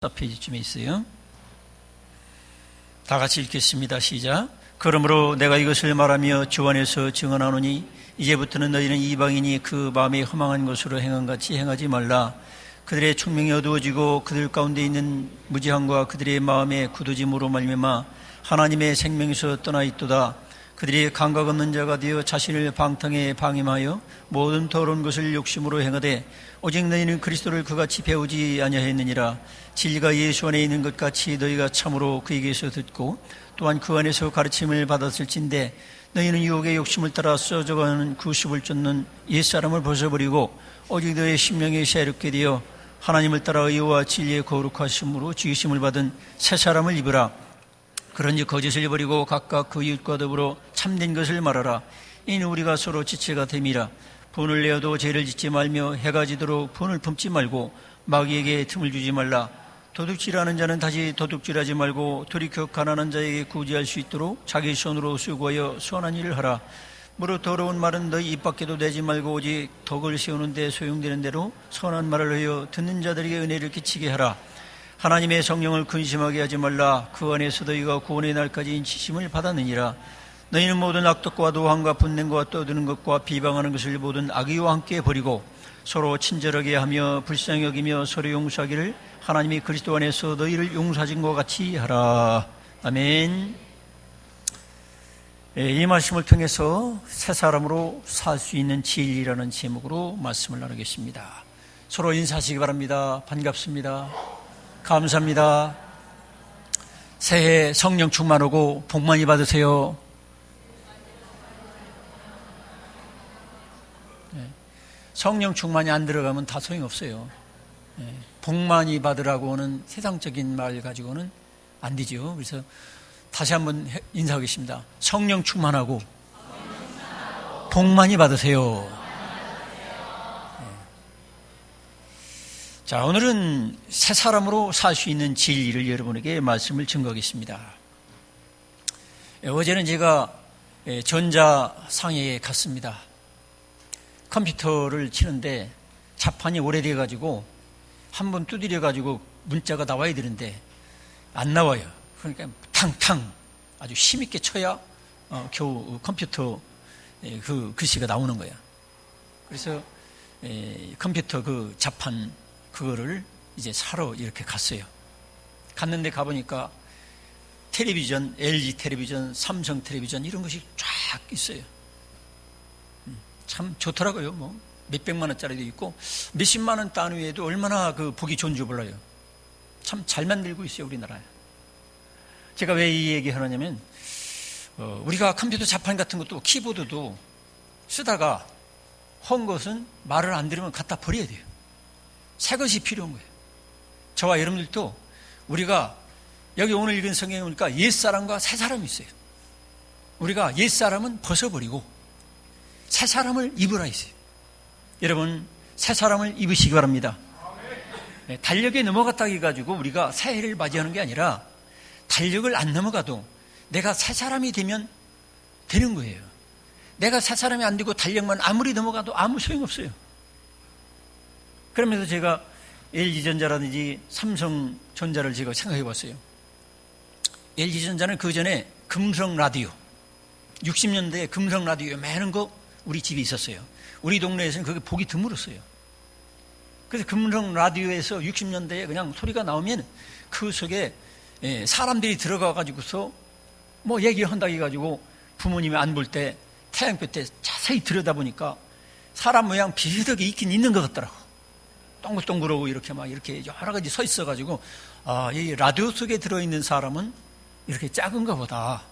4페이지쯤에 있어요. 다 같이 읽겠습니다. 시작. 그러므로 내가 이것을 말하며 주 안에서 증언하노니 이제부터는 너희는 이방인이 그 마음에 허망한 것으로 행한 같이 행하지 말라. 그들의 총명이 어두워지고 그들 가운데 있는 무지함과 그들의 마음의 굳어짐으로 말미암아 하나님의 생명에서 떠나 있도다. 그들이 감각 없는 자가 되어 자신을 방탕에 방임하여 모든 더러운 것을 욕심으로 행하되 오직 너희는 그리스도를 그같이 배우지 아니하였느니라. 진리가 예수 안에 있는 것 같이 너희가 참으로 그에게서 듣고 또한 그 안에서 가르침을 받았을진데 너희는 유혹의 욕심을 따라 썩어가는 구습을 쫓는 옛사람을 벗어버리고 오직 너희의 심령이 새롭게 되어 하나님을 따라 의와 진리의 거룩하심으로 지으심을 받은 새 사람을 입으라. 그런지 거짓을 버리고 각각 그 이웃과 더불어 참된 것을 말하라. 이는 우리가 서로 지체가 됨이라. 분을 내어도 죄를 짓지 말며 해가 지도록 분을 품지 말고 마귀에게 틈을 주지 말라. 도둑질하는 자는 다시 도둑질하지 말고 돌이켜 가난한 자에게 구제할 수 있도록 자기 손으로 수고하여 선한 일을 하라. 무릇 더러운 말은 너희 입 밖에도 내지 말고 오직 덕을 세우는 데 소용되는 대로 선한 말을 하여 듣는 자들에게 은혜를 끼치게 하라. 하나님의 성령을 근심하게 하지 말라. 그 안에서 너희가 구원의 날까지 인치심을 받았느니라. 너희는 모든 악독과 노함과 분냄과 떠드는 것과 비방하는 것을 모든 악의와 함께 버리고 서로 친절하게 하며 불쌍히 여기며 서로 용서하기를 하나님이 그리스도 안에서 너희를 용서하신 것 같이 하라. 아멘. 이 말씀을 통해서 새 사람으로 살 수 있는 진리라는 제목으로 말씀을 나누겠습니다. 서로 인사하시기 바랍니다. 반갑습니다. 감사합니다. 새해 성령 충만하고 복 많이 받으세요. 성령 충만이 안 들어가면 다 소용없어요. 복 많이 받으라고 하는 세상적인 말 가지고는 안 되죠. 그래서 다시 한번 인사하겠습니다. 성령 충만하고 복 많이 받으세요. 자, 오늘은 새 사람으로 살 수 있는 진리를 여러분에게 말씀을 증거하겠습니다. 어제는 제가 전자상해에 갔습니다. 컴퓨터를 치는데 자판이 오래돼가지고 한번 두드려가지고 문자가 나와야 되는데 안 나와요. 그러니까 탕탕 아주 힘있게 쳐야 겨우 컴퓨터 그 글씨가 나오는 거야. 그래서 컴퓨터 그 자판 그거를 이제 사러 이렇게 갔어요. 갔는데 가보니까 텔레비전, LG 텔레비전, 삼성 텔레비전 이런 것이 쫙 있어요. 참 좋더라고요. 뭐 몇백만 원짜리도 있고 몇십만 원 단위에도 얼마나 그 보기 좋은지 몰라요. 참 잘 만들고 있어요, 우리나라에. 제가 왜 이 얘기 하느냐면 우리가 컴퓨터 자판 같은 것도 키보드도 쓰다가 헌 것은 말을 안 들으면 갖다 버려야 돼요. 새 것이 필요한 거예요. 저와 여러분들도 우리가 여기 오늘 읽은 성경에 보니까 옛사람과 새사람이 있어요. 우리가 옛사람은 벗어버리고 새사람을 입으라 있어요. 여러분 새사람을 입으시기 바랍니다. 달력에 넘어갔다 해가지고 우리가 새해를 맞이하는 게 아니라 달력을 안 넘어가도 내가 새사람이 되면 되는 거예요. 내가 새사람이 안 되고 달력만 아무리 넘어가도 아무 소용없어요. 그러면서 제가 LG전자라든지 삼성전자를 제가 생각해 봤어요. LG전자는 그 전에 금성 라디오 60년대에 금성 라디오 많은 거 우리 집에 있었어요. 우리 동네에서는 그게 보기 드물었어요. 그래서 금성 라디오에서 60년대에 그냥 소리가 나오면 그 속에 사람들이 들어가 가지고서 뭐 얘기를 한다고 해가지고 부모님이 안 볼 때 태양볕 때 자세히 들여다보니까 사람 모양 비슷하게 있긴 있는 것 같더라고. 동글동글하고 이렇게 막 이렇게 여러 가지 서 있어가지고 이 라디오 속에 들어있는 사람은 이렇게 작은가 보다.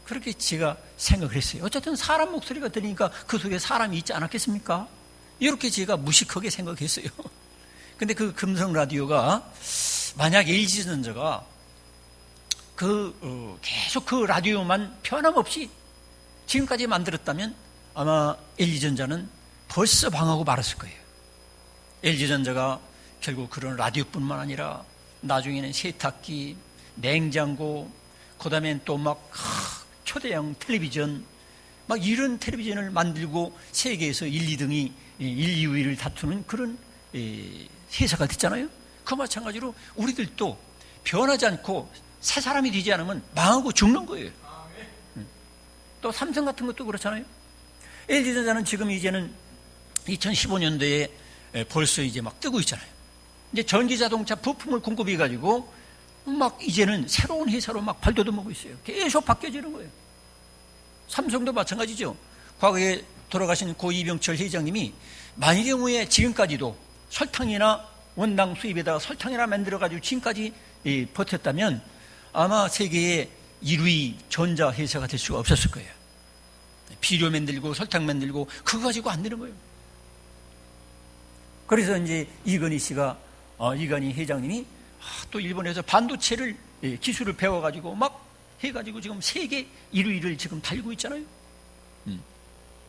그렇게 제가 생각을 했어요. 어쨌든 사람 목소리가 들리니까 그 속에 사람이 있지 않았겠습니까? 이렇게 제가 무식하게 생각했어요. 근데 그 금성 라디오가 만약 LG전자가 계속 그 라디오만 변함없이 지금까지 만들었다면 아마 LG전자는 벌써 망하고 말았을 거예요. LG전자가 결국 그런 라디오뿐만 아니라 나중에는 세탁기, 냉장고, 그 다음엔 또 막 초대형 텔레비전, 막 이런 텔레비전을 만들고 세계에서 1, 2등이 1, 2위를 다투는 그런 회사가 됐잖아요. 그 마찬가지로 우리들도 변하지 않고 새 사람이 되지 않으면 망하고 죽는 거예요. 또 삼성 같은 것도 그렇잖아요. LG전자는 지금 이제는 2015년도에 벌써 이제 막 뜨고 있잖아요. 이제 전기자동차 부품을 공급해가지고 막 이제는 새로운 회사로 막 발돋움하고 있어요. 계속 바뀌어지는 거예요. 삼성도 마찬가지죠. 과거에 돌아가신 고 이병철 회장님이 만일 경우에 지금까지도 설탕이나 원당 수입에다가 설탕이나 만들어가지고 지금까지 버텼다면 아마 세계의 1위 전자회사가 될 수가 없었을 거예요. 비료 만들고 설탕 만들고 그거 가지고 안 되는 거예요. 그래서 이제 이건희 씨가 이건희 회장님이 또 일본에서 반도체를 기술을 배워가지고 막 해가지고 지금 세계 1위를 지금 달리고 있잖아요.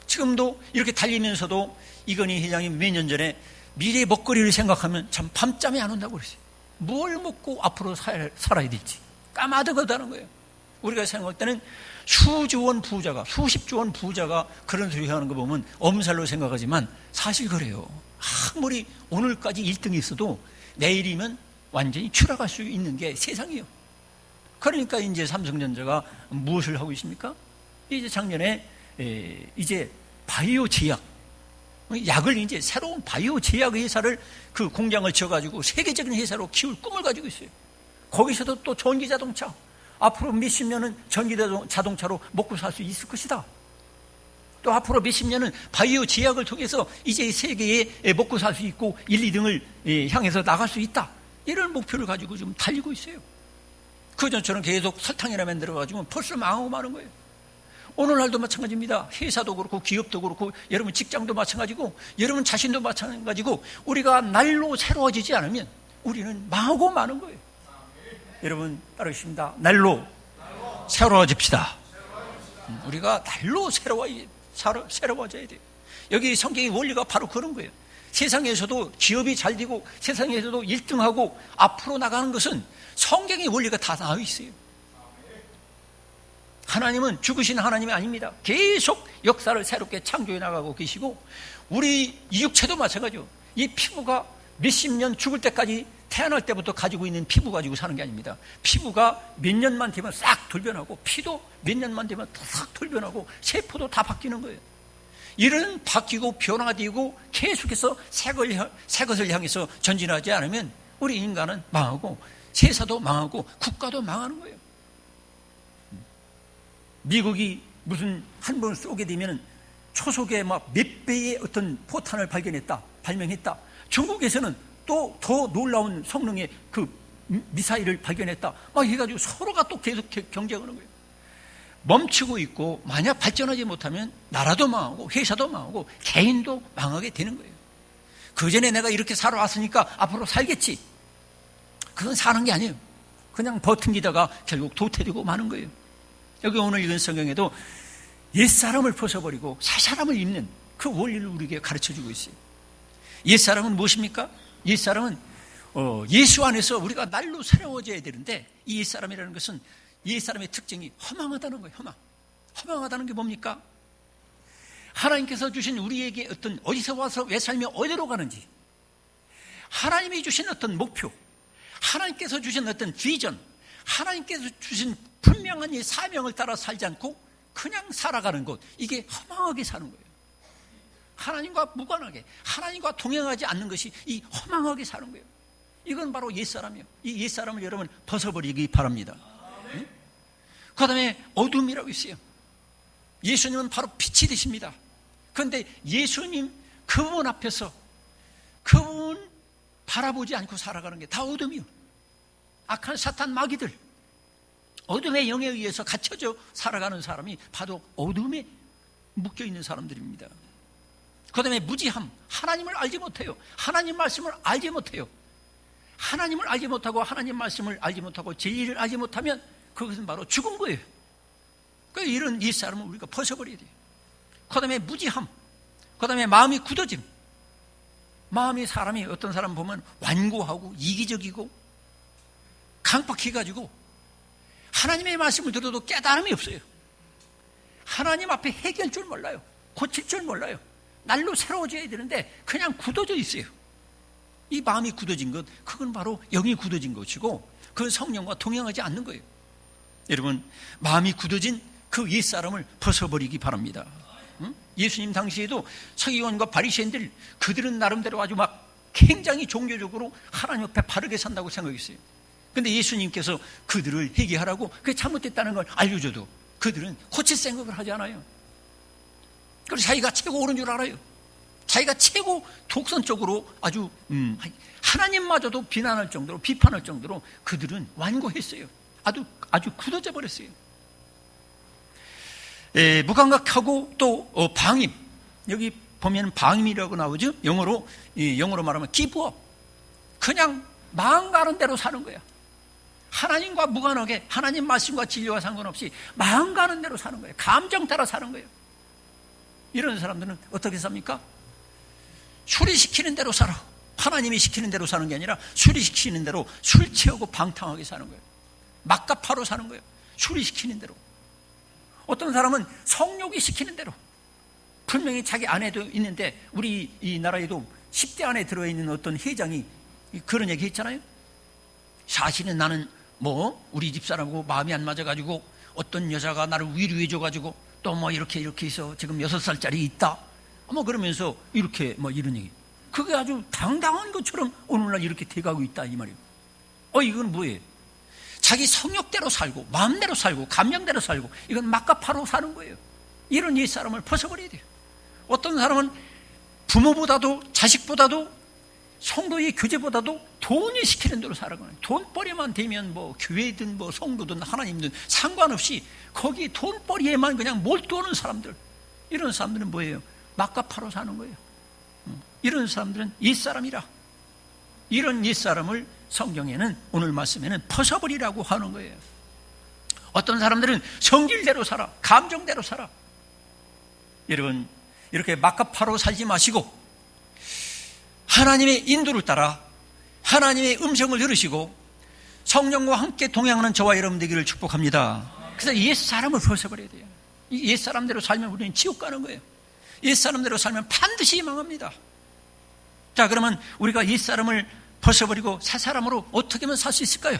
지금도 이렇게 달리면서도 이건희 회장님 몇 년 전에 미래 먹거리를 생각하면 참 밤잠이 안 온다고 그랬어요. 뭘 먹고 앞으로 살아야 될지 까마득하다는 거예요. 우리가 생각할 때는 수조 원 부자가, 수십조 원 부자가 그런 소리 하는 거 보면 엄살로 생각하지만 사실 그래요. 아무리 오늘까지 1등이 있어도 내일이면 완전히 추락할 수 있는 게 세상이에요. 그러니까 이제 삼성전자가 무엇을 하고 있습니까? 이제 작년에 이제 바이오 제약, 약을 이제 새로운 바이오 제약 회사를 그 공장을 지어가지고 세계적인 회사로 키울 꿈을 가지고 있어요. 거기서도 또 전기자동차, 앞으로 몇십 년은 전기자동차로 먹고 살 수 있을 것이다. 또 앞으로 몇십 년은 바이오 제약을 통해서 이제 세계에 먹고 살 수 있고 1, 2등을 향해서 나갈 수 있다. 이런 목표를 가지고 지금 달리고 있어요. 그전처럼 계속 설탕이나 만들어가지고 벌써 망하고 마는 거예요. 오늘날도 마찬가지입니다. 회사도 그렇고 기업도 그렇고 여러분 직장도 마찬가지고 여러분 자신도 마찬가지고 우리가 날로 새로워지지 않으면 우리는 망하고 마는 거예요. 여러분 따르십니다. 날로 새로워집시다. 우리가 날로 새로워져야 돼요. 여기 성경의 원리가 바로 그런 거예요. 세상에서도 기업이 잘 되고 세상에서도 1등하고 앞으로 나가는 것은 성경의 원리가 다 나와 있어요. 하나님은 죽으신 하나님이 아닙니다. 계속 역사를 새롭게 창조해 나가고 계시고 우리 이 육체도 마찬가지죠. 이 피부가 몇십 년 죽을 때까지 태어날 때부터 가지고 있는 피부 가지고 사는 게 아닙니다. 피부가 몇 년만 되면 싹 돌변하고 피도 몇 년만 되면 싹 돌변하고 세포도 다 바뀌는 거예요. 이런 바뀌고 변화되고 계속해서 새 것을 향해서 전진하지 않으면 우리 인간은 망하고 세사도 망하고 국가도 망하는 거예요. 미국이 무슨 한 번 쏘게 되면 초속에 막 몇 배의 어떤 포탄을 발명했다. 중국에서는 또 더 놀라운 성능의 그 미사일을 발견했다. 막 해가지고 서로가 또 계속 경쟁하는 거예요. 멈추고 있고 만약 발전하지 못하면 나라도 망하고 회사도 망하고 개인도 망하게 되는 거예요. 그 전에 내가 이렇게 살아왔으니까 앞으로 살겠지. 그건 사는 게 아니에요. 그냥 버팅기다가 결국 도태되고 마는 거예요. 여기 오늘 읽은 성경에도 옛사람을 벗어버리고 새사람을 입는 그 원리를 우리에게 가르쳐주고 있어요. 옛사람은 무엇입니까? 옛사람은 예수 안에서 우리가 날로 새로워져야 되는데 이 옛사람이라는 것은 옛사람의 특징이 허망하다는 거예요. 허망하다는 게 뭡니까? 하나님께서 주신 우리에게 어떤 어디서 와서 왜 살며 어디로 가는지, 하나님이 주신 어떤 목표, 하나님께서 주신 어떤 비전, 하나님께서 주신 분명한 이 사명을 따라 살지 않고 그냥 살아가는 것, 이게 허망하게 사는 거예요. 하나님과 무관하게, 하나님과 동행하지 않는 것이 이 허망하게 사는 거예요. 이건 바로 옛사람이에요. 이 옛사람을 여러분 벗어버리기 바랍니다. 네? 그 다음에 어둠이라고 있어요. 예수님은 바로 빛이 되십니다. 그런데 예수님 그분 앞에서 그분 바라보지 않고 살아가는 게 다 어둠이에요. 악한 사탄 마귀들, 어둠의 영에 의해서 갇혀져 살아가는 사람이 바로 어둠에 묶여있는 사람들입니다. 그 다음에 무지함, 하나님을 알지 못해요. 하나님 말씀을 알지 못해요. 하나님을 알지 못하고 하나님 말씀을 알지 못하고 진리를 알지 못하면 그것은 바로 죽은 거예요. 그러니까 이런 옛사람은 우리가 벗어버려야 돼요. 그 다음에 무지함, 그 다음에 마음이 굳어짐. 마음이 사람이 어떤 사람 보면 완고하고 이기적이고 강박해가지고 하나님의 말씀을 들어도 깨달음이 없어요. 하나님 앞에 해결 줄 몰라요. 고칠 줄 몰라요. 날로 새로워져야 되는데 그냥 굳어져 있어요. 이 마음이 굳어진 것, 그건 바로 영이 굳어진 것이고 그건 성령과 동행하지 않는 거예요. 여러분, 마음이 굳어진 그 옛사람을 벗어버리기 바랍니다. 예수님 당시에도 서기관과 바리새인들, 그들은 나름대로 아주 막 굉장히 종교적으로 하나님 옆에 바르게 산다고 생각했어요. 근데 예수님께서 그들을 회개하라고 그게 잘못됐다는 걸 알려줘도 그들은 고칠 생각을 하지 않아요. 그리고 자기가 최고 옳은 줄 알아요. 자기가 최고 독선적으로 아주 하나님마저도 비난할 정도로, 비판할 정도로 그들은 완고했어요. 아주 굳어져 버렸어요. 무감각하고 또 방임, 여기 보면 방임이라고 나오죠. 영어로 말하면 give up. 그냥 마음 가는 대로 사는 거야. 하나님과 무관하게, 하나님 말씀과 진리와 상관없이 마음 가는 대로 사는 거예요. 감정 따라 사는 거예요. 이런 사람들은 어떻게 삽니까? 술이 시키는 대로 살아. 하나님이 시키는 대로 사는 게 아니라 술이 시키는 대로 술 취하고 방탕하게 사는 거예요. 막가파로 사는 거예요. 술이 시키는 대로. 어떤 사람은 성욕이 시키는 대로. 분명히 자기 아내도 있는데 우리 이 나라에도 10대 안에 들어있는 어떤 회장이 그런 얘기 했잖아요. 사실은 나는 우리 집사람하고 마음이 안 맞아가지고 어떤 여자가 나를 위로해줘가지고 또 이렇게 해서 지금 6살짜리 있다. 그러면서 이렇게 이런 얘기. 그게 아주 당당한 것처럼 오늘날 이렇게 돼가고 있다 이 말이에요. 이건 뭐예요? 자기 성욕대로 살고 마음대로 살고 감정대로 살고 이건 막가파로 사는 거예요. 이런 옛사람을 벗어버려야 돼요. 어떤 사람은 부모보다도 자식보다도 성도의 교제보다도 돈이 시키는 대로 살아가는 거예요. 돈벌이만 되면 교회든 성도든 하나님든 상관없이 거기 돈벌이에만 그냥 몰두하는 사람들, 이런 사람들은 뭐예요? 막가파로 사는 거예요. 이런 사람들은 옛사람이라. 이런 옛사람을 성경에는, 오늘 말씀에는 벗어버리라고 하는 거예요. 어떤 사람들은 성질대로 살아, 감정대로 살아. 여러분, 이렇게 막가파로 살지 마시고 하나님의 인도를 따라 하나님의 음성을 들으시고 성령과 함께 동행하는 저와 여러분 되기를 축복합니다. 그래서 옛사람을 벗어버려야 돼요. 이 옛사람대로 살면 우리는 지옥 가는 거예요. 옛사람대로 살면 반드시 망합니다. 자, 그러면 우리가 옛사람을 벗어버리고 새사람으로 어떻게 하면 살 수 있을까요?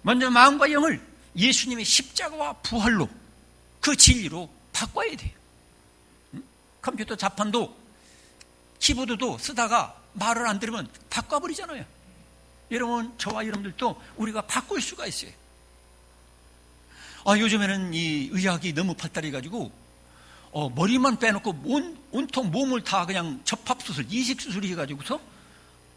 먼저 마음과 영을 예수님의 십자가와 부활로, 그 진리로 바꿔야 돼요. 컴퓨터 자판도 키보드도 쓰다가 말을 안 들으면 바꿔버리잖아요. 여러분, 저와 여러분들도 우리가 바꿀 수가 있어요. 요즘에는 이 의학이 너무 발달해가지고 머리만 빼놓고 온통 몸을 다 그냥 접합수술, 이식수술 해가지고서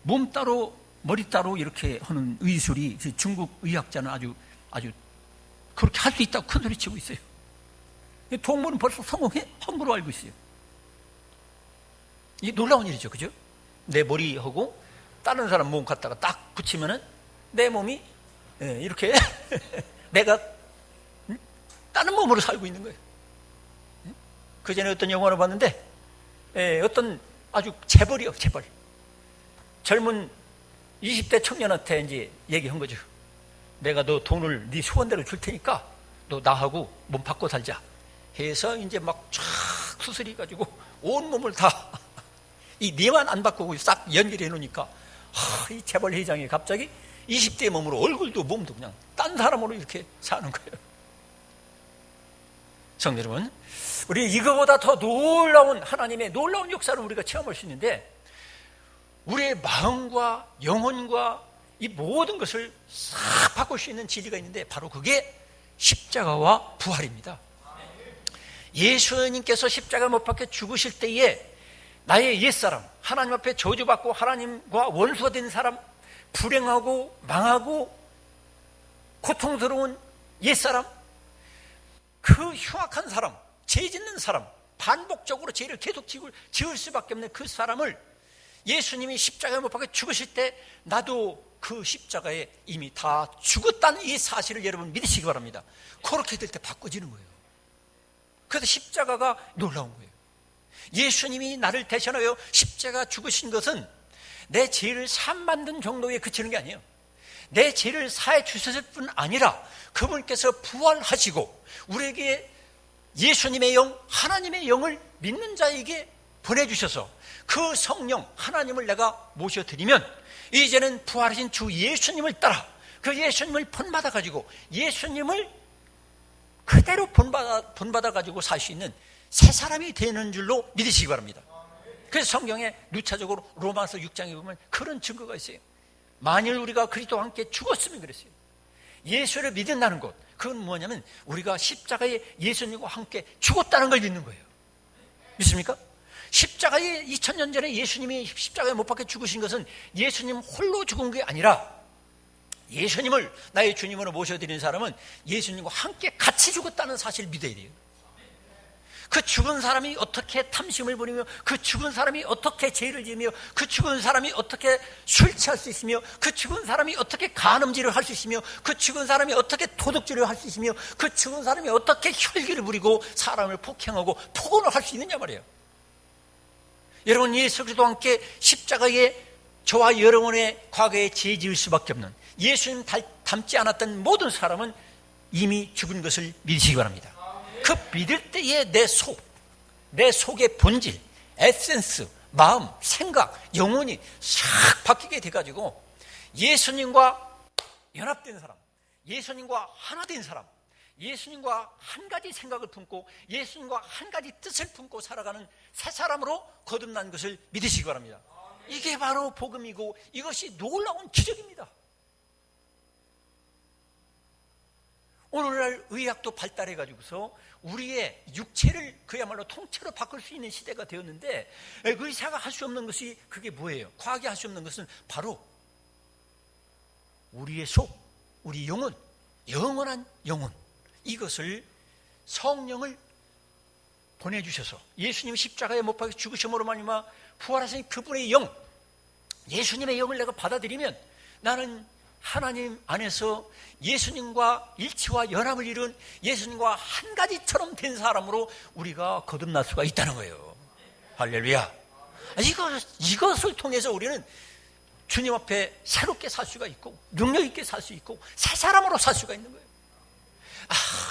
몸 따로 머리 따로 이렇게 하는 의술이 중국 의학자는 아주 그렇게 할 수 있다고 큰 소리 치고 있어요. 동물은 벌써 성공해? 함부로 알고 있어요. 이게 놀라운 일이죠, 그죠? 내 머리하고 다른 사람 몸 갖다가 딱 붙이면은 내 몸이 이렇게 내가 다른 몸으로 살고 있는 거예요. 그 전에 어떤 영화를 봤는데 어떤 아주 재벌이요, 재벌. 젊은 20대 청년한테 이제 얘기한 거죠. 내가 너 돈을 네 소원대로 줄 테니까 너 나하고 몸 바꿔 살자 해서 이제 막 쫙 수술해가지고 온 몸을 다 이 뇌만 안 바꾸고 싹 연결해 놓으니까 이 재벌 회장이 갑자기 20대 몸으로 얼굴도 몸도 그냥 딴 사람으로 이렇게 사는 거예요. 성도 여러분, 우리 이거보다 더 놀라운 하나님의 놀라운 역사를 우리가 체험할 수 있는데, 우리의 마음과 영혼과 이 모든 것을 싹 바꿀 수 있는 진리가 있는데 바로 그게 십자가와 부활입니다. 예수님께서 십자가 못 박혀 죽으실 때에 나의 옛사람, 하나님 앞에 저주받고 하나님과 원수가 된 사람, 불행하고 망하고 고통스러운 옛사람, 그 흉악한 사람, 죄 짓는 사람, 반복적으로 죄를 계속 지을 수밖에 없는 그 사람을 예수님이 십자가에 못 박혀 죽으실 때 나도 그 십자가에 이미 다 죽었다는 이 사실을 여러분 믿으시기 바랍니다. 그렇게 될 때 바꿔지는 거예요. 그래서 십자가가 놀라운 거예요. 예수님이 나를 대신하여 십자가 죽으신 것은 내 죄를 사함 받는 정도에 그치는 게 아니에요. 내 죄를 사해 주셨을 뿐 아니라 그분께서 부활하시고 우리에게 예수님의 영, 하나님의 영을 믿는 자에게 보내주셔서 그 성령 하나님을 내가 모셔드리면 이제는 부활하신 주 예수님을 따라 그 예수님을 본받아 가지고 예수님을 그대로 본받아 가지고 살 수 있는 새 사람이 되는 줄로 믿으시기 바랍니다. 그래서 성경에 누차적으로 로마서 6장에 보면 그런 증거가 있어요. 만일 우리가 그리스도와 함께 죽었으면 그랬어요. 예수를 믿는다는 것, 그건 뭐냐면 우리가 십자가에 예수님과 함께 죽었다는 걸 믿는 거예요. 믿습니까? 십자가에 2000년 전에 예수님이 십자가에 못 박혀 죽으신 것은 예수님 홀로 죽은 게 아니라 예수님을 나의 주님으로 모셔드리는 사람은 예수님과 함께 같이 죽었다는 사실을 믿어야 돼요. 그 죽은 사람이 어떻게 탐심을 부리며 그 죽은 사람이 어떻게 죄를 지으며 그 죽은 사람이 어떻게 술 취할 수 있으며 그 죽은 사람이 어떻게 간음질을 할 수 있으며 그 죽은 사람이 어떻게 도둑질을 할 수 있으며 그 죽은 사람이 어떻게 혈기를 부리고 사람을 폭행하고 폭언을 할 수 있느냐 말이에요. 여러분, 예수 그리스도와 함께 십자가에 저와 여러분의 과거에 죄 지을 수밖에 없는 예수님 닮지 않았던 모든 사람은 이미 죽은 것을 믿으시기 바랍니다. 그 믿을 때에 내 속의 본질, 에센스, 마음, 생각, 영혼이 싹 바뀌게 돼가지고 예수님과 연합된 사람, 예수님과 하나 된 사람, 예수님과 한 가지 생각을 품고 예수님과 한 가지 뜻을 품고 살아가는 새 사람으로 거듭난 것을 믿으시기 바랍니다. 이게 바로 복음이고 이것이 놀라운 기적입니다. 오늘날 의학도 발달해가지고서 우리의 육체를 그야말로 통째로 바꿀 수 있는 시대가 되었는데 의사가 할 수 없는 것이 그게 뭐예요? 과학이 할 수 없는 것은 바로 우리의 속, 우리 영혼, 영원한 영혼, 이것을 성령을 보내주셔서 예수님이 십자가에 못 박혀 죽으심으로 말미암아 부활하신 그분의 영, 예수님의 영을 내가 받아들이면 나는 하나님 안에서 예수님과 일치와 연합을 이룬 예수님과 한 가지처럼 된 사람으로 우리가 거듭날 수가 있다는 거예요. 할렐루야. 이것을 통해서 우리는 주님 앞에 새롭게 살 수가 있고 능력 있게 살 수 있고 새 사람으로 살 수가 있는 거예요.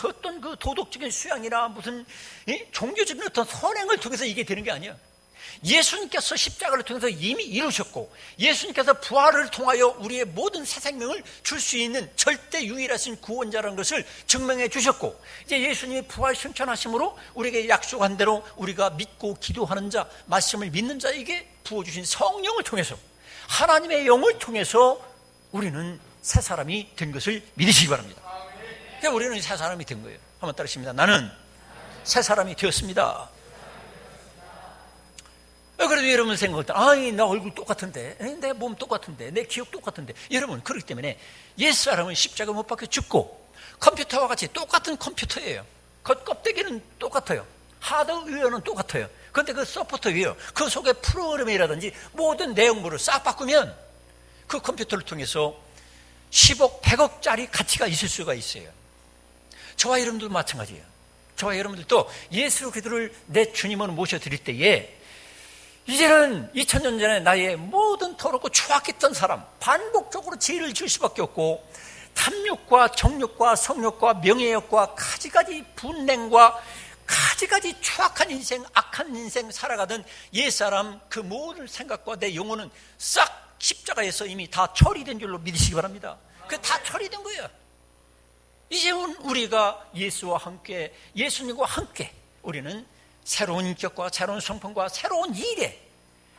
어떤 그 도덕적인 수양이나 무슨 종교적인 어떤 선행을 통해서 이게 되는 게 아니야. 예수님께서 십자가를 통해서 이미 이루셨고 예수님께서 부활을 통하여 우리의 모든 새 생명을 줄 수 있는 절대 유일하신 구원자라는 것을 증명해 주셨고 이제 예수님이 부활 승천하심으로 우리에게 약속한 대로 우리가 믿고 기도하는 자, 말씀을 믿는 자에게 부어주신 성령을 통해서 하나님의 영을 통해서 우리는 새 사람이 된 것을 믿으시기 바랍니다. 그러니까 우리는 새 사람이 된 거예요. 한번 따르십니다. 나는 새 사람이 되었습니다. 그래도 여러분 생각할 때, 나 얼굴 똑같은데, 내 몸 똑같은데, 내 기억 똑같은데. 여러분, 그렇기 때문에 옛사람은 십자가 못 박혀 죽고 컴퓨터와 같이 똑같은 컴퓨터예요. 껍데기는 똑같아요. 하드웨어는 똑같아요. 그런데 그 소프트웨어, 그 속에 프로그램이라든지 모든 내용물을 싹 바꾸면 그 컴퓨터를 통해서 10억, 100억짜리 가치가 있을 수가 있어요. 저와 여러분들도 마찬가지예요. 저와 여러분들도 예수 그리스도를 내 주님으로 모셔드릴 때에 이제는 2000년 전에 나의 모든 더럽고 추악했던 사람, 반복적으로 죄를 지을 수밖에 없고 탐욕과 정욕과 성욕과 명예욕과 가지가지 분냉과 가지가지 추악한 인생, 악한 인생 살아가던 옛사람 그 모든 생각과 내 영혼은 싹 십자가에서 이미 다 처리된 줄로 믿으시기 바랍니다. 그게 다 처리된 거예요. 이제는 우리가 예수와 함께, 예수님과 함께 우리는 새로운 인격과 새로운 성품과 새로운 일에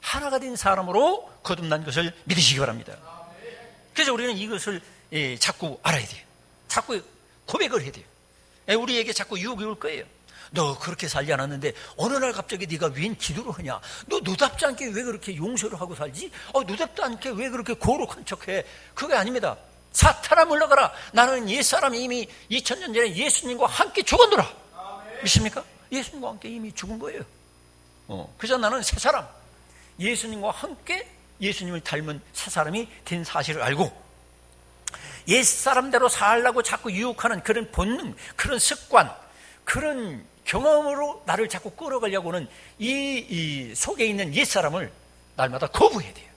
하나가 된 사람으로 거듭난 것을 믿으시기 바랍니다. 그래서 우리는 이것을 자꾸 알아야 돼요. 자꾸 고백을 해야 돼요. 우리에게 자꾸 유혹이 올 거예요. 너 그렇게 살지 않았는데 어느 날 갑자기 네가 웬 기도를 하냐? 너 너답지 않게 왜 그렇게 용서를 하고 살지? 너답지 않게 왜 그렇게 거룩한 척해? 그게 아닙니다. 사탄아 물러가라. 나는 옛사람이 이미 2000년 전에 예수님과 함께 죽었노라. 믿습니까? 예수님과 함께 이미 죽은 거예요. 그래서 나는 새 사람, 예수님과 함께 예수님을 닮은 새 사람이 된 사실을 알고 옛사람대로 살라고 자꾸 유혹하는 그런 본능, 그런 습관, 그런 경험으로 나를 자꾸 끌어가려고 하는 이 속에 있는 옛사람을 날마다 거부해야 돼요.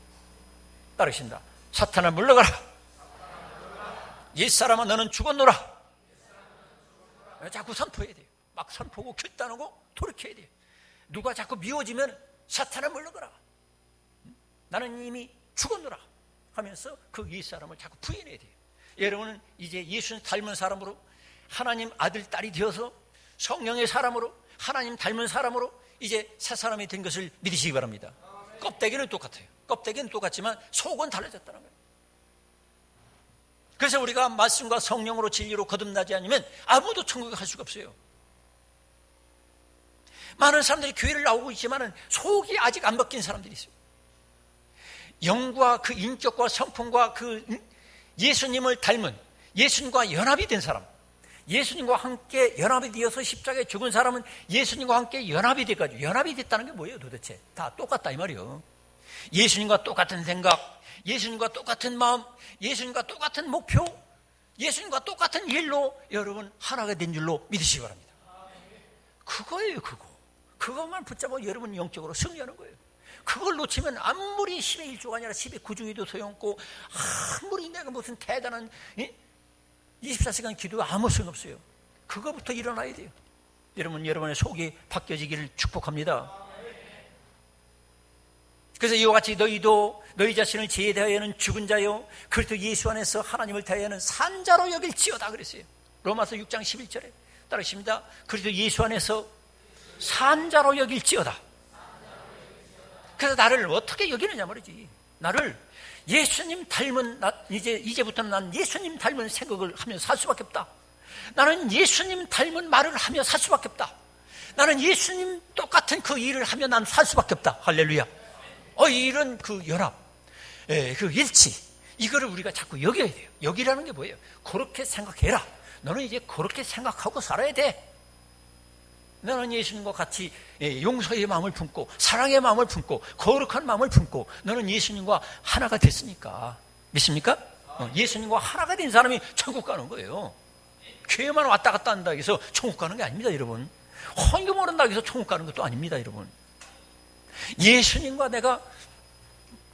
따르신다. 사탄아 물러가라. 옛사람아 너는 죽었노라. 자꾸 선포해야 돼요. 막 선포하고 결단하고 돌이켜야 돼요. 누가 자꾸 미워지면 사탄아 물러가라. 나는 이미 죽었노라 하면서 그 옛사람을 자꾸 부인해야 돼요. 여러분은 이제 예수님 닮은 사람으로, 하나님 아들 딸이 되어서 성령의 사람으로, 하나님 닮은 사람으로 이제 새 사람이 된 것을 믿으시기 바랍니다. 껍데기는 똑같아요. 껍데기는 똑같지만 속은 달라졌다는 거예요. 그래서 우리가 말씀과 성령으로 진리로 거듭나지 않으면 아무도 천국에 갈 수가 없어요. 많은 사람들이 교회를 나오고 있지만 속이 아직 안 바뀐 사람들이 있어요. 영과 그 인격과 성품과 그 예수님을 닮은, 예수님과 연합이 된 사람, 예수님과 함께 연합이 되어서 십자가에 죽은 사람은 예수님과 함께 연합이 돼가지고, 연합이 됐다는 게 뭐예요 도대체? 다 똑같다 이 말이에요. 예수님과 똑같은 생각, 예수님과 똑같은 마음, 예수님과 똑같은 목표, 예수님과 똑같은 일로 여러분 하나가 된 줄로 믿으시기 바랍니다. 그거예요. 그것만 붙잡아 여러분 영적으로 승리하는 거예요. 그걸 놓치면 아무리 10의 1조가 아니라 10의 9조에도 소용없고, 아무리 내가 무슨 대단한 24시간 기도 아무 소용없어요. 그거부터 일어나야 돼요. 여러분, 여러분의 속이 바뀌어지기를 축복합니다. 그래서 이와 같이 너희도 너희 자신을 죄에 대하여는 죽은 자요 그리스도 예수 안에서 하나님을 대하여는 산 자로 여길지어다 그랬어요. 로마서 6장 11절에 따르십니다. 그리스도 예수 안에서 산 자로 여길지어다. 그래서 나를 어떻게 여기느냐 말이지. 나를 예수님 닮은, 이제부터는 난 예수님 닮은 생각을 하면서 살 수밖에 없다. 나는 예수님 닮은 말을 하며 살 수밖에 없다. 나는 예수님 똑같은 그 일을 하며 난 살 수밖에 없다. 할렐루야. 이런 그 연합, 그 일치, 이거를 우리가 자꾸 여겨야 돼요. 여기라는 게 뭐예요? 그렇게 생각해라. 너는 이제 그렇게 생각하고 살아야 돼. 너는 예수님과 같이 용서의 마음을 품고 사랑의 마음을 품고 거룩한 마음을 품고 너는 예수님과 하나가 됐으니까. 믿습니까? 예수님과 하나가 된 사람이 천국 가는 거예요. 교회만 왔다 갔다 한다 해서 천국 가는 게 아닙니다, 여러분. 헌금을 한다고 해서 천국 가는 것도 아닙니다, 여러분. 예수님과 내가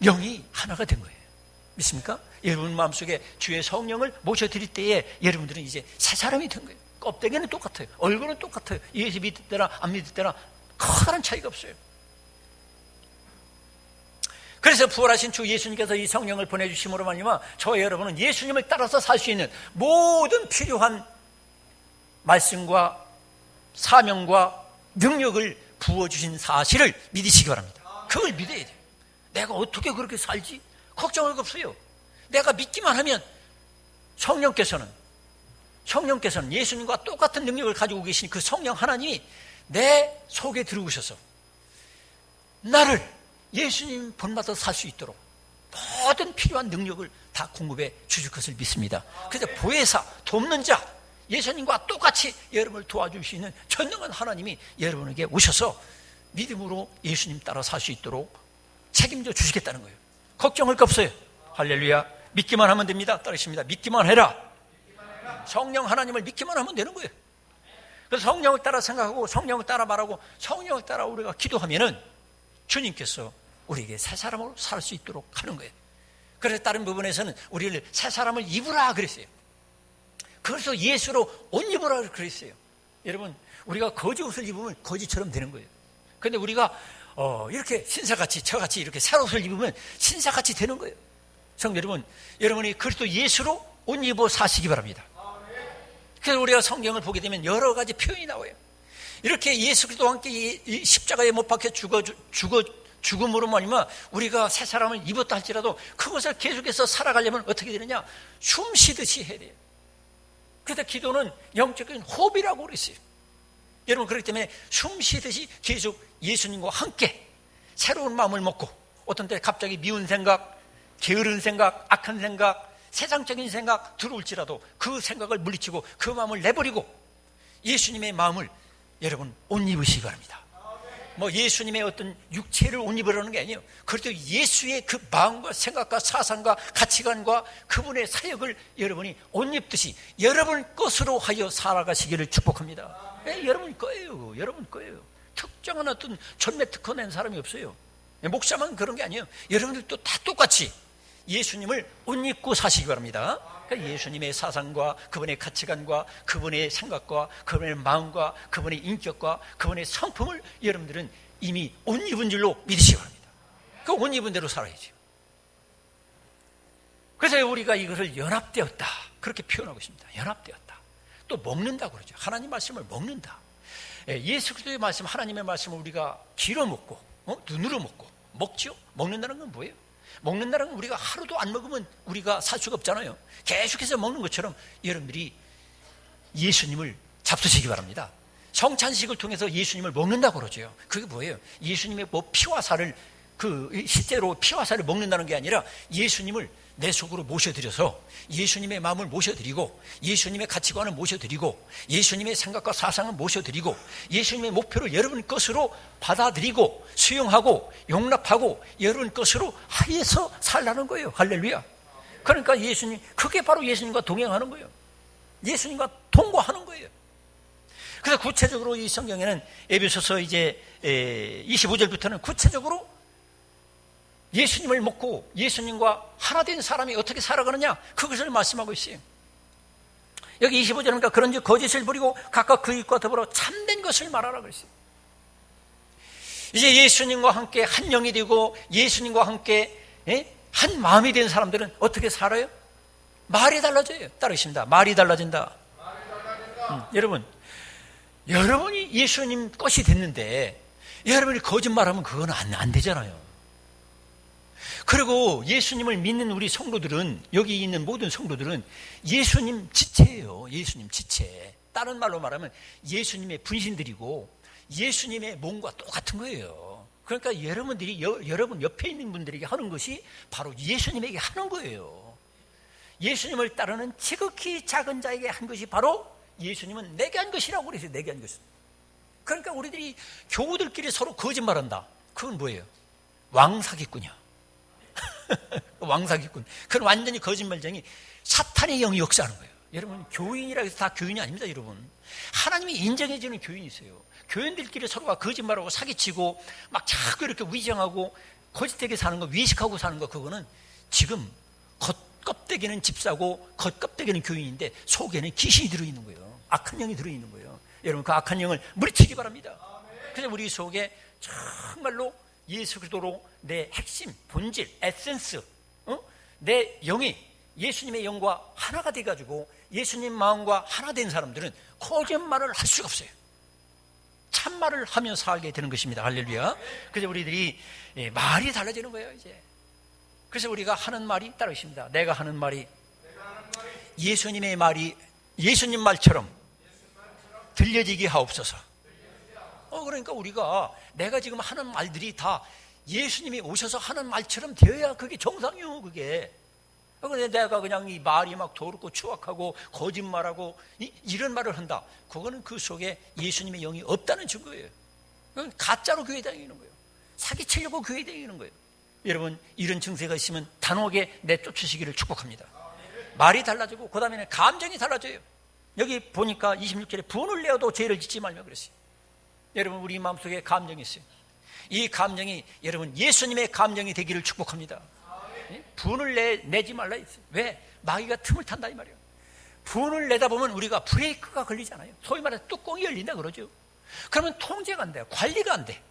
영이 하나가 된 거예요. 믿습니까? 여러분 마음속에 주의 성령을 모셔드릴 때에 여러분들은 이제 새 사람이 된 거예요. 껍데기는 똑같아요. 얼굴은 똑같아요. 예수 믿을 때나 안 믿을 때나 큰 차이가 없어요. 그래서 부활하신 주 예수님께서 이 성령을 보내주심으로 말미암아 저와 여러분은 예수님을 따라서 살 수 있는 모든 필요한 말씀과 사명과 능력을 부어주신 사실을 믿으시기 바랍니다. 그걸 믿어야 돼요. 내가 어떻게 그렇게 살지? 걱정할 거 없어요. 내가 믿기만 하면 성령께서는 예수님과 똑같은 능력을 가지고 계신 그 성령 하나님이 내 속에 들어오셔서 나를 예수님 본받아서 살 수 있도록 모든 필요한 능력을 다 공급해 주실 것을 믿습니다. 그래서 보혜사, 돕는 자, 예수님과 똑같이 여러분을 도와줄 수 있는 전능한 하나님이 여러분에게 오셔서 믿음으로 예수님 따라 살 수 있도록 책임져 주시겠다는 거예요. 걱정할 거 없어요. 할렐루야. 믿기만 하면 됩니다. 따르십니다. 믿기만 해라. 성령 하나님을 믿기만 하면 되는 거예요. 그래서 성령을 따라 생각하고 성령을 따라 말하고 성령을 따라 우리가 기도하면은 주님께서 우리에게 새 사람으로 살 수 있도록 하는 거예요. 그래서 다른 부분에서는 우리를 새 사람을 입으라 그랬어요. 그래서 예수로 옷 입으라 그랬어요. 여러분, 우리가 거지 옷을 입으면 거지처럼 되는 거예요. 그런데 우리가 이렇게 신사같이 저같이 이렇게 새 옷을 입으면 신사같이 되는 거예요. 성도 여러분, 여러분이 그리스도 예수로 옷 입어 사시기 바랍니다. 그래서 우리가 성경을 보게 되면 여러 가지 표현이 나와요. 이렇게 예수 그리스도와 함께 십자가에 못 박혀 죽음으로 말미암아 우리가 새 사람을 입었다 할지라도 그것을 계속해서 살아가려면 어떻게 되느냐? 숨 쉬듯이 해야 돼요. 그래서 기도는 영적인 호흡이라고 그랬어요. 여러분, 그렇기 때문에 숨 쉬듯이 계속 예수님과 함께 새로운 마음을 먹고 어떤 때 갑자기 미운 생각, 게으른 생각, 악한 생각, 세상적인 생각 들어올지라도 그 생각을 물리치고 그 마음을 내버리고 예수님의 마음을 여러분 옷 입으시기 바랍니다. 뭐 예수님의 어떤 육체를 옷 입으라는 게 아니에요. 그래도 예수의 그 마음과 생각과 사상과 가치관과 그분의 사역을 여러분이 옷 입듯이 여러분 것으로 하여 살아가시기를 축복합니다. 여러분 거예요. 여러분 거예요. 특정한 어떤 전매 특허 낸 사람이 없어요. 목사만 그런 게 아니에요. 여러분들도 다 똑같이 예수님을 옷 입고 사시기 바랍니다. 그러니까 예수님의 사상과 그분의 가치관과 그분의 생각과 그분의 마음과 그분의 인격과 그분의 성품을 여러분들은 이미 옷 입은 줄로 믿으시기 바랍니다. 그 옷 입은 대로 살아야죠. 그래서 우리가 이것을 연합되었다 그렇게 표현하고 있습니다. 연합되었다. 또 먹는다 그러죠. 하나님 말씀을 먹는다. 예수 그리스도의 말씀, 하나님의 말씀을 우리가 길어 먹고 눈으로 먹고 먹죠. 먹는다는 건 뭐예요? 먹는다는 건 우리가 하루도 안 먹으면 우리가 살 수가 없잖아요. 계속해서 먹는 것처럼 여러분들이 예수님을 잡수시기 바랍니다. 성찬식을 통해서 예수님을 먹는다고 그러죠. 그게 뭐예요? 예수님의 피와 살을 실제로 피와 살을 먹는다는 게 아니라 예수님을 내 속으로 모셔드려서 예수님의 마음을 모셔드리고 예수님의 가치관을 모셔드리고 예수님의 생각과 사상을 모셔드리고 예수님의 목표를 여러분 것으로 받아들이고 수용하고 용납하고 여러분 것으로 하여서 살라는 거예요. 할렐루야. 그러니까 그게 바로 예수님과 동행하는 거예요. 예수님과 동거하는 거예요. 그래서 구체적으로 이 성경에는 에베소서 이제 25절부터는 구체적으로 예수님을 먹고 예수님과 하나 된 사람이 어떻게 살아가느냐 그것을 말씀하고 있어요. 여기 25절은 그런즉 거짓을 버리고 각각 그 입과 더불어 참된 것을 말하라 그랬어요. 이제 예수님과 함께 한 영이 되고 예수님과 함께 한 마음이 된 사람들은 어떻게 살아요? 말이 달라져요. 따르십니다. 말이 달라진다. 여러분이 예수님 것이 됐는데 여러분이 거짓말하면 그건 안 되잖아요. 그리고 예수님을 믿는 우리 성도들은, 여기 있는 모든 성도들은 예수님 지체예요. 예수님 지체. 다른 말로 말하면 예수님의 분신들이고 예수님의 몸과 똑같은 거예요. 그러니까 여러분 옆에 있는 분들에게 하는 것이 바로 예수님에게 하는 거예요. 예수님을 따르는 지극히 작은 자에게 한 것이 바로 예수님은 내게 한 것이라고 그랬어요. 내게 한 것은. 그러니까 우리들이 교우들끼리 서로 거짓말한다. 그건 뭐예요? 왕사기꾼이야. 왕사기꾼. 그건 완전히 거짓말쟁이 사탄의 영이 역사하는 거예요. 여러분, 교인이라고 해서 다 교인이 아닙니다. 여러분, 하나님이 인정해주는 교인이 있어요. 교인들끼리 서로가 거짓말하고 사기치고 막 자꾸 이렇게 위장하고 거짓되게 사는 거, 외식하고 사는 거, 그거는 지금 겉껍데기는 집사고 겉껍데기는 교인인데 속에는 귀신이 들어있는 거예요. 악한 영이 들어있는 거예요. 여러분, 그 악한 영을 물리치기 바랍니다. 그래서 우리 속에 정말로 예수 그리스도로 내 핵심, 본질, 에센스, 내 영이 예수님의 영과 하나가 돼가지고 예수님 마음과 하나 된 사람들은 거짓말을 할 수가 없어요. 참말을 하며 살게 되는 것입니다. 할렐루야. 그래서 우리들이 말이 달라지는 거예요. 이제. 그래서 우리가 하는 말이 따로 있습니다. 내가 하는 말이 예수님의 말이 예수님 말처럼 들려지게 하옵소서. 그러니까 우리가 내가 지금 하는 말들이 다 예수님이 오셔서 하는 말처럼 되어야 그게 정상이요. 그게. 그런데 내가 그냥 이 말이 막 더럽고 추악하고 거짓말하고 이런 말을 한다. 그거는 그 속에 예수님의 영이 없다는 증거예요. 그건 가짜로 교회 다니는 거예요. 사기치려고 교회 다니는 거예요. 여러분, 이런 증세가 있으면 단호하게 내쫓으시기를 축복합니다. 말이 달라지고 그 다음에는 감정이 달라져요. 여기 보니까 26절에 분을 내어도 죄를 짓지 말며 그랬어요. 여러분, 우리 마음속에 감정이 있어요. 이 감정이 여러분 예수님의 감정이 되기를 축복합니다. 분을 내지 말라 했어요. 왜? 마귀가 틈을 탄다 이 말이에요. 분을 내다 보면 우리가 브레이크가 걸리잖아요. 소위 말해서 뚜껑이 열린다 그러죠. 그러면 통제가 안 돼요. 관리가 안 돼.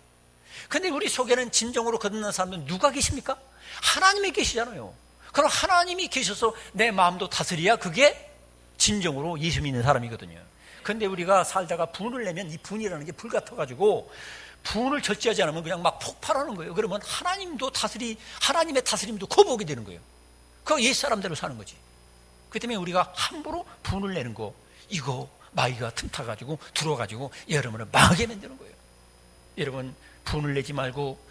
근데 우리 속에는 진정으로 거듭난 사람은 누가 계십니까? 하나님이 계시잖아요. 그럼 하나님이 계셔서 내 마음도 다스려야 그게 진정으로 예수 믿는 사람이거든요. 근데 우리가 살다가 분을 내면 이 분이라는 게 불 같아가지고 분을 절제하지 않으면 그냥 막 폭발하는 거예요. 그러면 하나님의 다스림도 거부하게 되는 거예요. 그거 옛 사람대로 사는 거지. 그 때문에 우리가 함부로 분을 내는 거, 이거 마귀가 틈타가지고 들어와가지고 여러분을 망하게 만드는 거예요. 여러분, 분을 내지 말고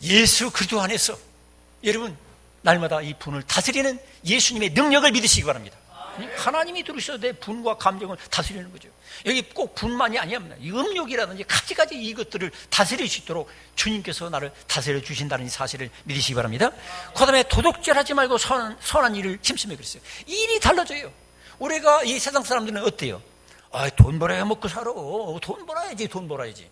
예수 그리스도 안에서 여러분 날마다 이 분을 다스리는 예수님의 능력을 믿으시기 바랍니다. 하나님이 들으셔서 내 분과 감정을 다스리는 거죠. 여기 꼭 분만이 아니야. 이 음욕이라든지 가지가지 이것들을 다스릴 수 있도록 주님께서 나를 다스려 주신다는 사실을 믿으시기 바랍니다. 그 다음에 도둑질하지 말고 선한 일을 침심해 그랬어요. 일이 달라져요. 우리가 이 세상 사람들은 어때요? 돈 벌어야 먹고 살아. 돈 벌어야지.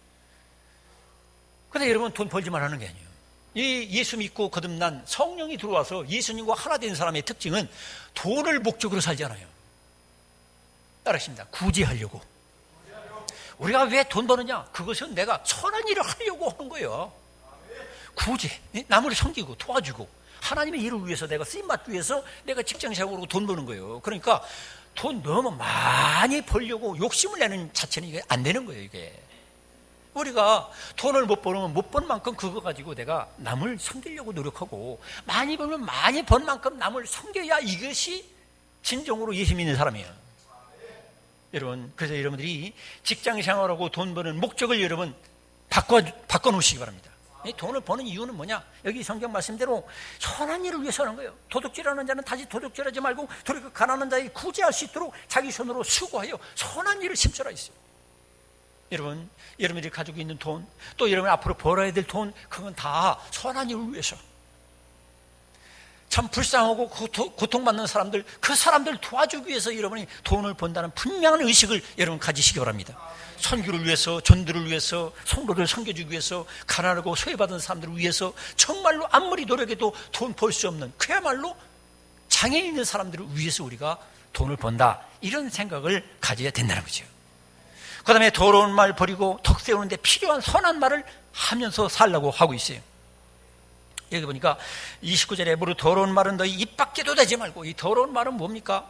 근데 여러분, 돈 벌지만 하는 게 아니에요. 이 예수 믿고 거듭난 성령이 들어와서 예수님과 하나 된 사람의 특징은 돈을 목적으로 살지 않아요. 따라하십니다. 구제하려고. 우리가 왜 돈 버느냐? 그것은 내가 선한 일을 하려고 하는 거예요. 구제, 남을 섬기고 도와주고 하나님의 일을 위해서 내가 쓰임받기 위해서 내가 직장생활하고 돈 버는 거예요. 그러니까 돈 너무 많이 벌려고 욕심을 내는 자체는 이게 안 되는 거예요. 이게 우리가 돈을 못 벌면 못 번 만큼 그거 가지고 내가 남을 섬기려고 노력하고 많이 벌면 많이 번 만큼 남을 섬겨야 이것이 진정으로 예수 믿는 사람이에요. 여러분, 그래서 여러분들이 직장 생활하고 돈 버는 목적을 여러분 바꿔놓으시기 바랍니다. 이 돈을 버는 이유는 뭐냐? 여기 성경 말씀대로 선한 일을 위해서 하는 거예요. 도둑질하는 자는 다시 도둑질하지 말고 도리어 가난한 자에게 구제할 수 있도록 자기 손으로 수고하여 선한 일을 심설하 있어요. 여러분, 여러분들이 가지고 있는 돈, 또 여러분 앞으로 벌어야 될 돈, 그건 다 선한 일을 위해서. 참 불쌍하고 고통받는 사람들, 그 사람들 도와주기 위해서 여러분이 돈을 번다는 분명한 의식을 여러분 가지시기 바랍니다. 선교를 위해서, 전도를 위해서, 성도를 섬겨주기 위해서, 가난하고 소외받은 사람들을 위해서 정말로 아무리 노력해도 돈 벌 수 없는 그야말로 장애 있는 사람들을 위해서 우리가 돈을 번다, 이런 생각을 가져야 된다는 거죠. 그 다음에 더러운 말 버리고 덕 세우는데 필요한 선한 말을 하면서 살라고 하고 있어요. 여기 보니까 29절에 무릇 더러운 말은 너희 입 밖에도 대지 말고. 이 더러운 말은 뭡니까?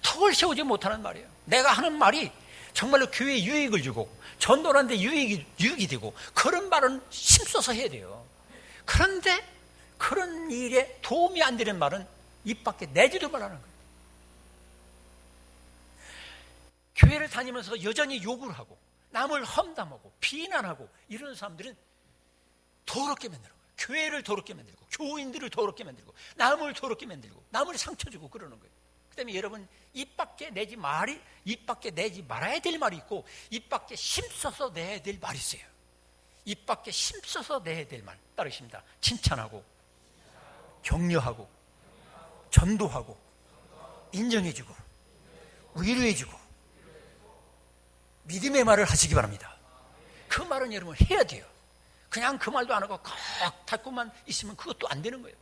덕을 세우지 못하는 말이에요. 내가 하는 말이 정말로 교회에 유익을 주고 전도하는데 유익이 되고 그런 말은 힘써서 해야 돼요. 그런데 그런 일에 도움이 안 되는 말은 입 밖에 내지도 말라는 거예요. 교회를 다니면서 여전히 욕을 하고 남을 험담하고 비난하고 이런 사람들은 더럽게 만드는 거예요. 교회를 더럽게 만들고 교인들을 더럽게 만들고 남을 더럽게 만들고 남을 상처 주고 그러는 거예요. 그다음에 여러분, 입 밖에 내지 말아야 될 말이 있고 입 밖에 힘써서 내야 될 말이 있어요. 입 밖에 힘써서 내야 될 말 따르십니다. 칭찬하고 격려하고 전도하고 인정해주고 위로해주고 믿음의 말을 하시기 바랍니다. 그 말은 여러분 해야 돼요. 그냥 그 말도 안 하고 꼭 닫고만 있으면 그것도 안 되는 거예요.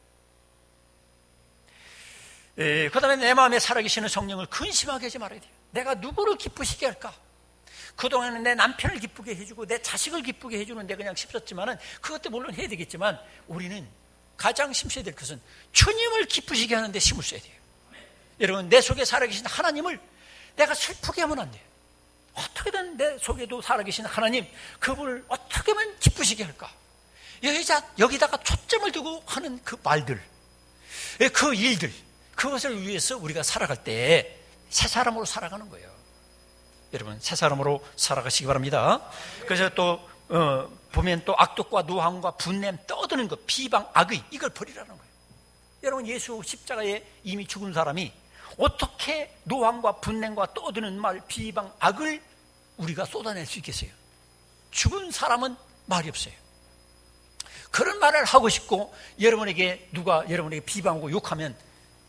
그 다음에 내 마음에 살아계시는 성령을 근심하게 하지 말아야 돼요. 내가 누구를 기쁘시게 할까? 그동안은 내 남편을 기쁘게 해주고 내 자식을 기쁘게 해주는데 그냥 힘썼지만은 그것도 물론 해야 되겠지만 우리는 가장 힘써야 될 것은 주님을 기쁘시게 하는 데 힘을 써야 돼요. 여러분, 내 속에 살아계신 하나님을 내가 슬프게 하면 안 돼요. 어떻게든 내 속에도 살아계신 하나님, 그분을 어떻게 하면 기쁘시게 할까? 여기다가 초점을 두고 하는 그 말들, 그 일들, 그것을 위해서 우리가 살아갈 때 새 사람으로 살아가는 거예요. 여러분, 새 사람으로 살아가시기 바랍니다. 그래서 또 보면 또 악독과 노함과 분냄, 떠드는 것, 비방, 악의, 이걸 버리라는 거예요. 여러분, 예수 십자가에 이미 죽은 사람이 어떻게 노함과 분냄과 떠드는 말, 비방, 악을 우리가 쏟아낼 수 있겠어요? 죽은 사람은 말이 없어요. 그런 말을 하고 싶고 여러분에게 누가 여러분에게 비방하고 욕하면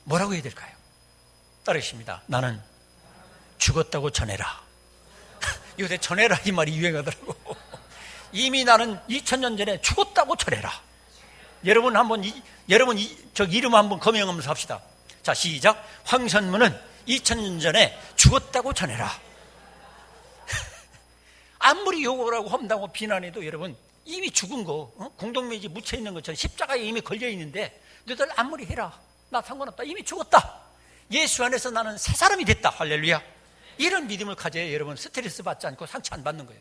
뭐라고 해야 될까요? 따르십니다. 나는 죽었다고 전해라. 요새 전해라 이 말이 유행하더라고. 이미 나는 2000년 전에 죽었다고 전해라. 여러분 한번 저 이름 한번 검명하면서 합시다. 자, 시작. 황선무는 2000년 전에 죽었다고 전해라. 아무리 욕을 하고 험담하고 비난해도 여러분 이미 죽은 거, 공동묘지 묻혀있는 것처럼 십자가에 이미 걸려있는데 너희들 아무리 해라, 나 상관없다, 이미 죽었다, 예수 안에서 나는 새 사람이 됐다, 할렐루야. 이런 믿음을 가져야 여러분 스트레스 받지 않고 상처 안 받는 거예요.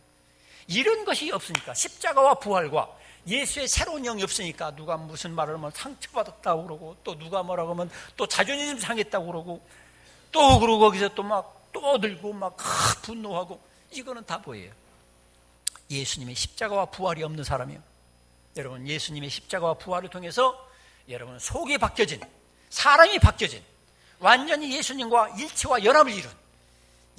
이런 것이 없으니까, 십자가와 부활과 예수의 새로운 영이 없으니까 누가 무슨 말을 하면 상처받았다고 그러고, 또 누가 뭐라고 하면 또 자존심 상했다고 그러고, 또 그러고 거기서 또 막 떠들고 막 분노하고, 이거는 다 뭐예요? 예수님의 십자가와 부활이 없는 사람이요. 여러분, 예수님의 십자가와 부활을 통해서 여러분 속이 바뀌어진, 사람이 바뀌어진, 완전히 예수님과 일치와 연합을 이룬,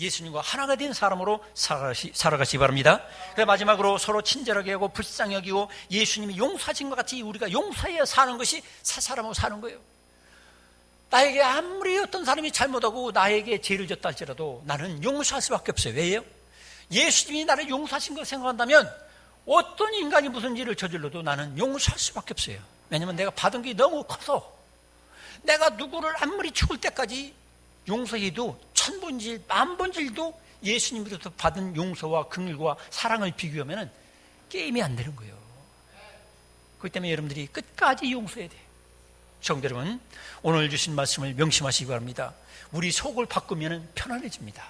예수님과 하나가 된 사람으로 살아가시기 바랍니다. 그래서 마지막으로 서로 친절하게 하고 불쌍히 여기고 예수님이 용서하신 것 같이 우리가 용서해야 사는 것이 새 사람으로 사는 거예요. 나에게 아무리 어떤 사람이 잘못하고 나에게 죄를 졌다 할지라도 나는 용서할 수밖에 없어요. 왜요? 예수님이 나를 용서하신 걸 생각한다면 어떤 인간이 무슨 일을 저질러도 나는 용서할 수밖에 없어요. 왜냐하면 내가 받은 게 너무 커서, 내가 누구를 아무리 죽을 때까지 용서해도 천분질, 만분질도 예수님으로부터 받은 용서와 긍휼과 사랑을 비교하면 게임이 안 되는 거예요. 그렇기 때문에 여러분들이 끝까지 용서해야 돼요. 성도 여러분, 오늘 주신 말씀을 명심하시기 바랍니다. 우리 속을 바꾸면 편안해집니다.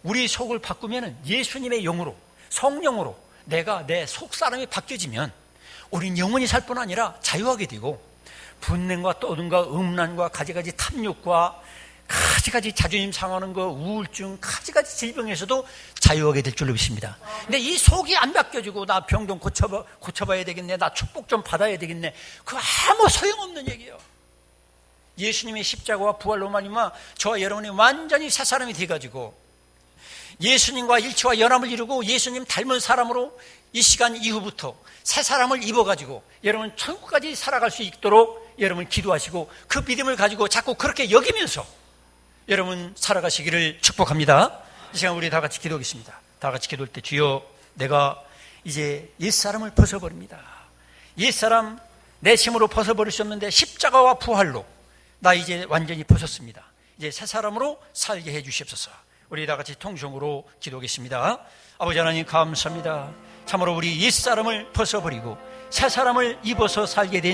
우리 속을 바꾸면 예수님의 영으로, 성령으로 내가 내 속사람이 바뀌어지면 우린 영원히 살 뿐 아니라 자유하게 되고 분냄과 떠든과 음란과 가지가지 탐욕과 가지가지 자존심 상하는 거, 우울증, 가지가지 질병에서도 자유하게 될 줄로 믿습니다. 근데 이 속이 안 바뀌어지고 나 병 좀 고쳐봐야 되겠네, 나 축복 좀 받아야 되겠네, 그거 아무 소용없는 얘기예요. 예수님의 십자가와 부활로만이면 저와 여러분이 완전히 새 사람이 돼가지고 예수님과 일치와 연합을 이루고 예수님 닮은 사람으로 이 시간 이후부터 새 사람을 입어가지고 여러분 천국까지 살아갈 수 있도록 여러분 기도하시고 그 믿음을 가지고 자꾸 그렇게 여기면서 여러분 살아가시기를 축복합니다. 이 시간 우리 다 같이 기도하겠습니다. 다 같이 기도할 때 주여, 내가 이제 옛사람을 벗어버립니다. 옛사람 내 힘으로 벗어버릴 수 없는데 십자가와 부활로 나 이제 완전히 벗었습니다. 이제 새 사람으로 살게 해 주시옵소서. 우리 다 같이 통성으로 기도하겠습니다. 아버지 하나님 감사합니다. 참으로 우리 옛사람을 벗어버리고 새 사람을 입어서 살게 된